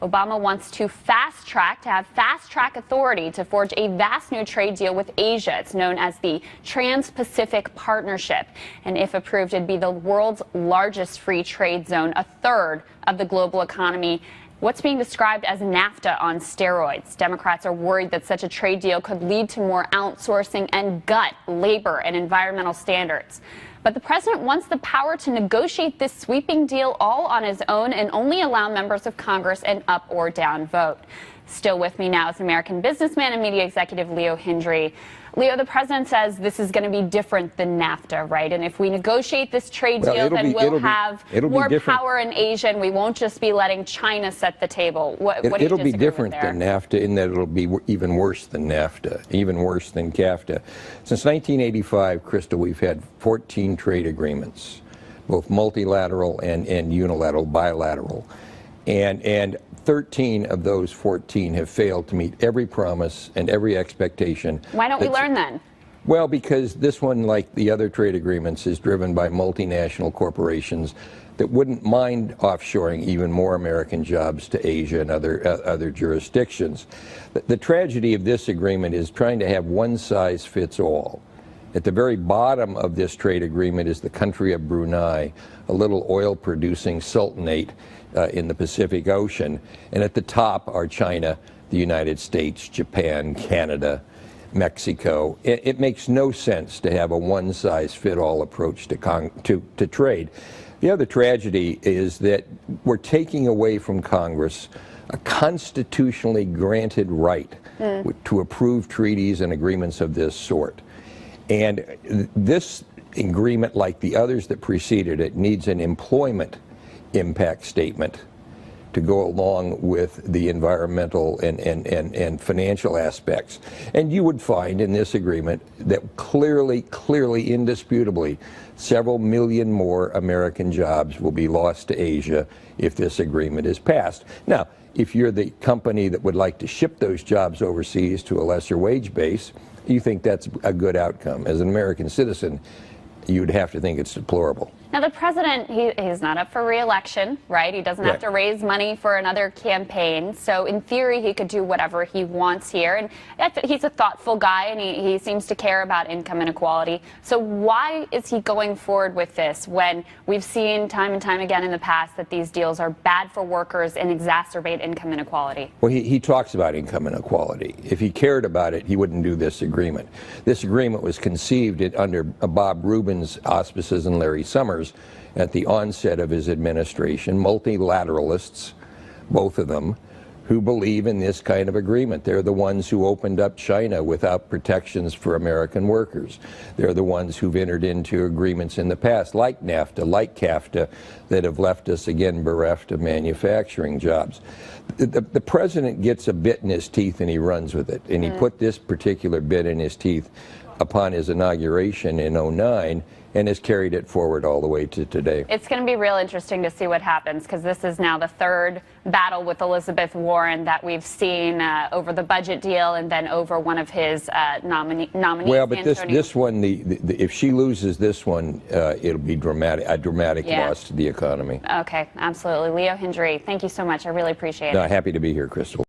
Obama wants to have fast-track authority to forge a vast new trade deal with Asia. It's known as the Trans-Pacific Partnership. And if approved, it'd be the world's largest free trade zone, a third of the global economy. What's being described as NAFTA on steroids. Democrats are worried that such a trade deal could lead to more outsourcing and gut labor and environmental standards. But the president wants the power to negotiate this sweeping deal all on his own and only allow members of Congress an up or down vote. Still with me now is American businessman and media executive Leo Hindery. Leo, the president says this is going to be different than NAFTA, right? And if we negotiate this trade deal, then we'll have more power in Asia, and we won't just be letting China set the table. What do you disagree with there? It'll be different than NAFTA in that it'll be even worse than NAFTA, even worse than CAFTA. Since 1985, Crystal, we've had 14 trade agreements, both multilateral and unilateral, bilateral. And 13 of those 14 have failed to meet every promise and every expectation. Why don't we learn then? Well, because this one, like the other trade agreements, is driven by multinational corporations that wouldn't mind offshoring even more American jobs to Asia and other jurisdictions. The tragedy of this agreement is trying to have one size fits all. At the very bottom of this trade agreement is the country of Brunei, a little oil-producing sultanate in the Pacific Ocean. And at the top are China, the United States, Japan, Canada, Mexico. It makes no sense to have a one-size-fit-all approach to trade. The other tragedy is that we're taking away from Congress a constitutionally granted right to approve treaties and agreements of this sort. And this agreement, like the others that preceded it, needs an employment impact statement to go along with the environmental and financial aspects. And you would find in this agreement that clearly, indisputably, several million more American jobs will be lost to Asia if this agreement is passed. Now, if you're the company that would like to ship those jobs overseas to a lesser wage base, you think that's a good outcome. As an American citizen, you'd have to think it's deplorable. Now, the president, he's not up for re-election, right? He doesn't have to raise money for another campaign. So in theory, he could do whatever he wants here. And he's a thoughtful guy, and he seems to care about income inequality. So why is he going forward with this when we've seen time and time again in the past that these deals are bad for workers and exacerbate income inequality? Well, he talks about income inequality. If he cared about it, he wouldn't do this agreement. This agreement was conceived under Bob Rubin's auspices and Larry Summers at the onset of his administration, multilateralists, both of them, who believe in this kind of agreement. They're the ones who opened up China without protections for American workers. They're the ones who've entered into agreements in the past, like NAFTA, like CAFTA, that have left us again bereft of manufacturing jobs. The president gets a bit in his teeth and he runs with it. And he put this particular bit in his teeth upon his inauguration in '09 and has carried it forward all the way to today. It's going to be real interesting to see what happens, because this is now the third battle with Elizabeth Warren that we've seen over the budget deal and then over one of his nominees. Well, but this one, if she loses this one, it'll be a dramatic loss to the economy. Okay, absolutely. Leo Hindery, thank you so much. I really appreciate it. Happy to be here, Crystal.